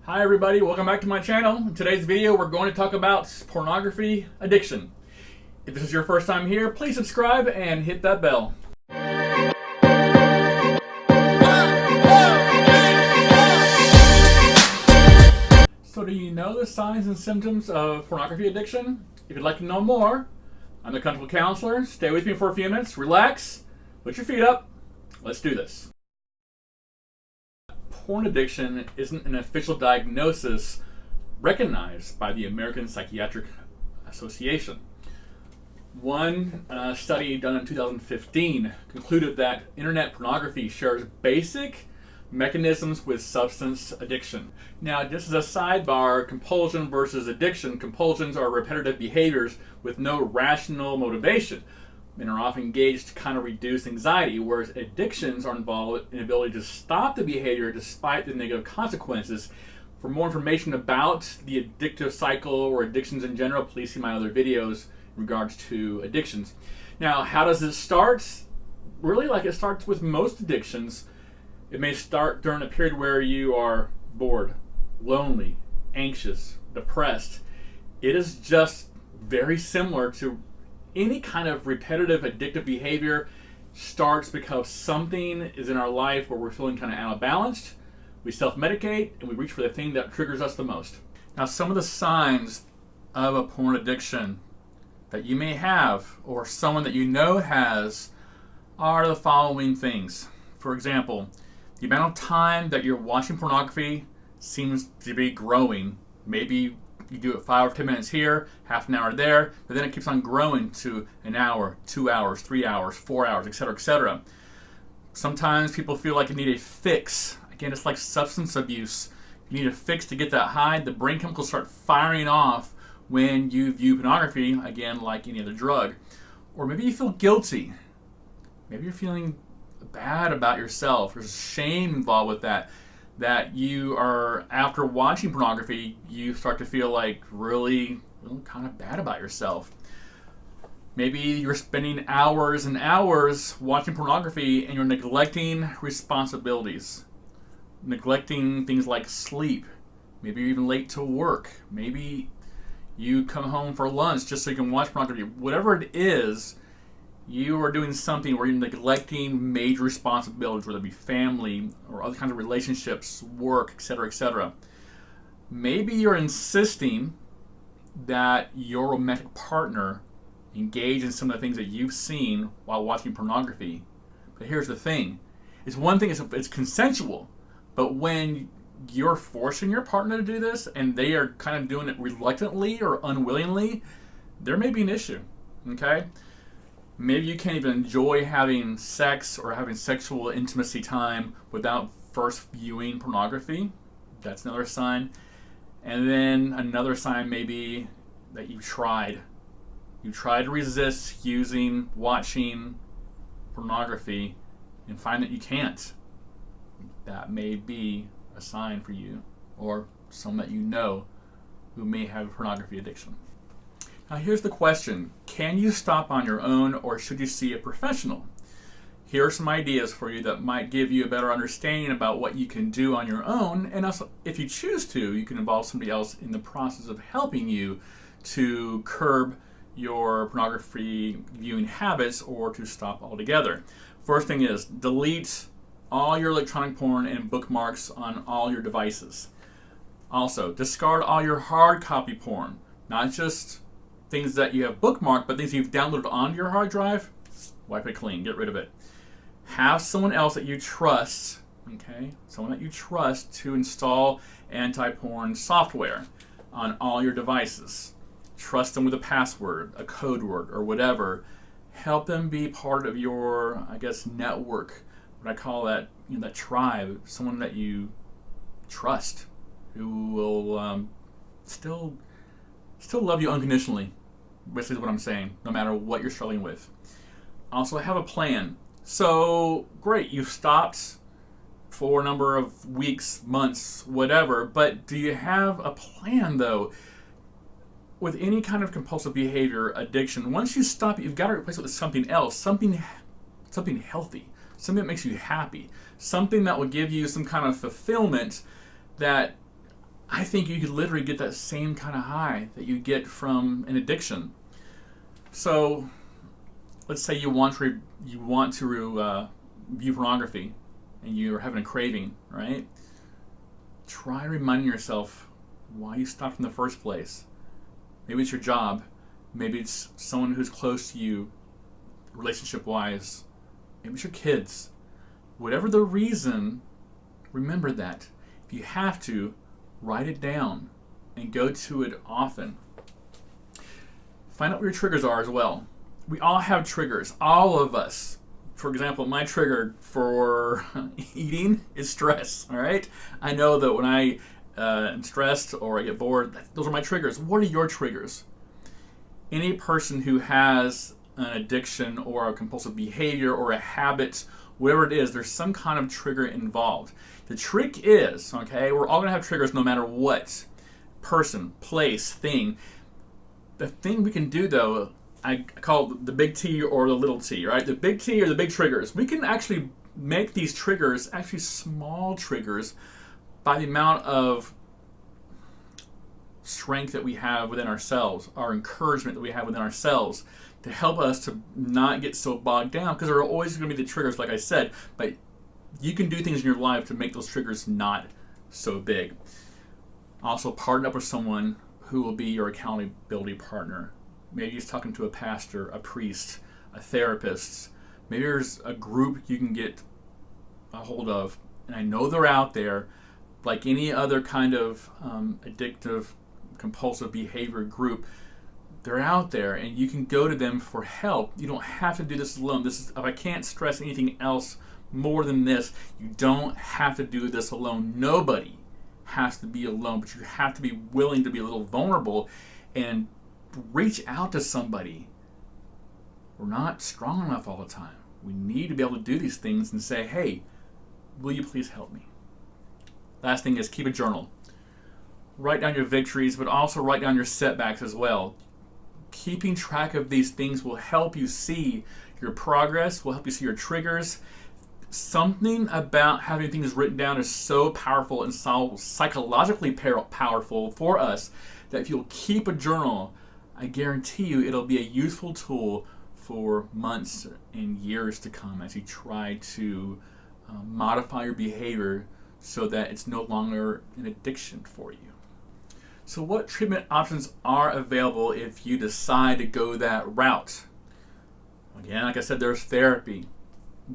Hi everybody, welcome back to my channel. In today's video we're going to talk about pornography addiction. If this is your first time here, please subscribe and hit that bell. So do you know the signs and symptoms of pornography addiction? If you'd like to know more, I'm the comfortable counselor. Stay with me for a few minutes, relax, put your feet up, let's do this. Porn addiction isn't an official diagnosis recognized by the American Psychiatric Association. One study done in 2015 concluded that internet pornography shares basic mechanisms with substance addiction. Now, just as a sidebar, compulsion versus addiction, compulsions are repetitive behaviors with no rational motivation and are often engaged to kind of reduce anxiety, whereas addictions are involved in the ability to stop the behavior despite the negative consequences. For more information about the addictive cycle or addictions in general, please see my other videos in regards to addictions. Now, how does this start? Really, like it starts with most addictions. It may start during a period where you are bored, lonely, anxious, depressed. It is just very similar to any kind of repetitive addictive behavior. Starts because something is in our life where we're feeling kind of out of balance. We self-medicate and we reach for the thing that triggers us the most. Now, some of the signs of a porn addiction that you may have or someone that you know has are the following things. For example, the amount of time that you're watching pornography seems to be growing. Maybe you do it 5 or 10 minutes here, half an hour there, but then it keeps on growing to an hour, 2 hours, 3 hours, 4 hours, etc., etc. Sometimes people feel like you need a fix. Again, it's like substance abuse. You need a fix to get that high. The brain chemicals start firing off when you view pornography, again, like any other drug. Or maybe you feel guilty. Maybe you're feeling bad about yourself. There's shame involved with that. That you are, after watching pornography, you start to feel like really kind of bad about yourself. Maybe you're spending hours and hours watching pornography and you're neglecting responsibilities. Neglecting things like sleep. Maybe you're even late to work. Maybe you come home for lunch just so you can watch pornography. Whatever it is, you are doing something where you're neglecting major responsibilities, whether it be family or other kinds of relationships, work, etc., etc. Maybe you're insisting that your romantic partner engage in some of the things that you've seen while watching pornography. But here's the thing. It's one thing, it's consensual. But when you're forcing your partner to do this and they are kind of doing it reluctantly or unwillingly, there may be an issue, okay? Maybe you can't even enjoy having sex or having sexual intimacy time without first viewing pornography. That's another sign. And then another sign may be that you tried. You tried to resist watching pornography and find that you can't. That may be a sign for you or someone that you know who may have pornography addiction. Now here's the question. Can you stop on your own or should you see a professional? Here are some ideas for you that might give you a better understanding about what you can do on your own, and also, if you choose to, you can involve somebody else in the process of helping you to curb your pornography viewing habits or to stop altogether. First thing is delete all your electronic porn and bookmarks on all your devices. Also, discard all your hard copy porn, not just things that you have bookmarked, but things you've downloaded onto your hard drive. Wipe it clean, get rid of it. Have someone else that you trust, okay? Someone that you trust to install anti-porn software on all your devices. Trust them with a password, a code word, or whatever. Help them be part of your, network. What I call that, that tribe. Someone that you trust, who will still love you unconditionally. Basically what I'm saying, no matter what you're struggling with. Also, have a plan. So, great, you've stopped for a number of weeks, months, whatever, but do you have a plan, though? With any kind of compulsive behavior, addiction, once you stop, you've got to replace it with something else, something healthy, something that makes you happy, something that will give you some kind of fulfillment that I think you could literally get that same kind of high that you get from an addiction. So let's say you want to view pornography, and you're having a craving, right? Try reminding yourself why you stopped in the first place. Maybe it's your job. Maybe it's someone who's close to you, relationship-wise. Maybe it's your kids. Whatever the reason, remember that. If you have to, write it down and go to it often. Find out what your triggers are as well. We all have triggers, all of us. For example, my trigger for eating is stress, all right? I know that when I am stressed or I get bored, those are my triggers. What are your triggers? Any person who has an addiction or a compulsive behavior or a habit, whatever it is, there's some kind of trigger involved. The trick is, okay, we're all going to have triggers no matter what. Person, place, thing. The thing we can do, though, I call it the big T or the little t, right? The big T or the big triggers. We can actually make these triggers actually small triggers by the amount of strength that we have within ourselves, our encouragement that we have within ourselves to help us to not get so bogged down, because there are always going to be the triggers, like I said, but you can do things in your life to make those triggers not so big. Also, partner up with someone who will be your accountability partner. Maybe he's talking to a pastor, a priest, a therapist. Maybe there's a group you can get a hold of. And I know they're out there, like any other kind of addictive, compulsive behavior group. They're out there, and you can go to them for help. You don't have to do this alone. This is, if I can't stress anything else more than this, you don't have to do this alone. Nobody has to be alone, but you have to be willing to be a little vulnerable and reach out to somebody. We're not strong enough all the time. We need to be able to do these things and say, hey, will you please help me? Last thing is keep a journal. Write down your victories, but also write down your setbacks as well. Keeping track of these things will help you see your progress, will help you see your triggers. Something about having things written down is so powerful and so psychologically powerful for us that if you'll keep a journal, I guarantee you it'll be a useful tool for months and years to come as you try to modify your behavior so that it's no longer an addiction for you. So what treatment options are available if you decide to go that route? Again, like I said, there's therapy.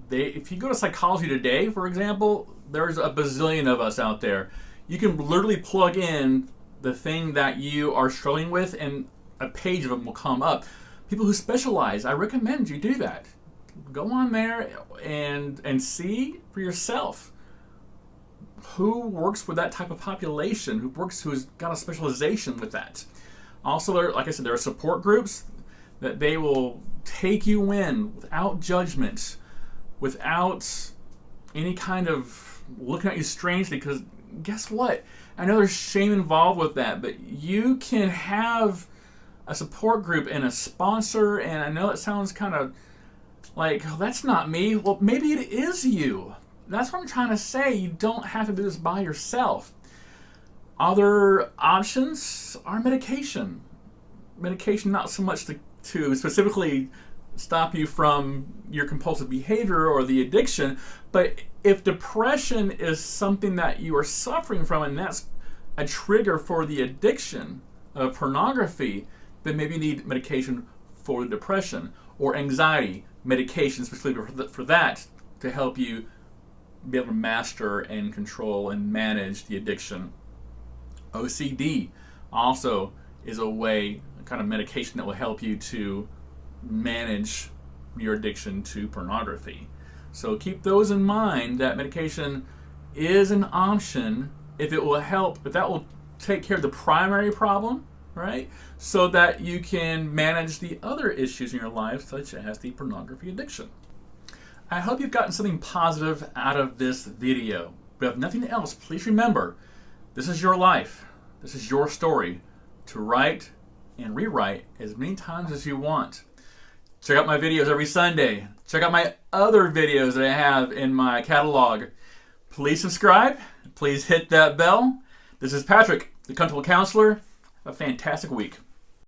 If you go to Psychology Today, for example, there's a bazillion of us out there. You can literally plug in the thing that you are struggling with and a page of them will come up. People who specialize, I recommend you do that. Go on there and see for yourself who works with that type of population, who's got a specialization with that. Also, like I said, there are support groups that they will take you in without judgment, without any kind of looking at you strangely, because guess what? I know there's shame involved with that, but you can have a support group and a sponsor, and I know it sounds kind of like, oh, that's not me. Well, maybe it is you. That's what I'm trying to say. You don't have to do this by yourself. Other options are medication. Medication not so much to specifically stop you from your compulsive behavior or the addiction, but if depression is something that you are suffering from and that's a trigger for the addiction of pornography, then maybe you need medication for the depression, or anxiety, medication specifically for that to help you be able to master and control and manage the addiction. OCD also is a way, a kind of medication that will help you to manage your addiction to pornography. So keep those in mind, that medication is an option if it will help, if that will take care of the primary problem, right? So that you can manage the other issues in your life, such as the pornography addiction. I hope you've gotten something positive out of this video. But if nothing else, please remember, this is your life. This is your story to write and rewrite as many times as you want. Check out my videos every Sunday. Check out my other videos that I have in my catalog. Please subscribe. Please hit that bell. This is Patrick, the Comfortable Counselor. Have a fantastic week.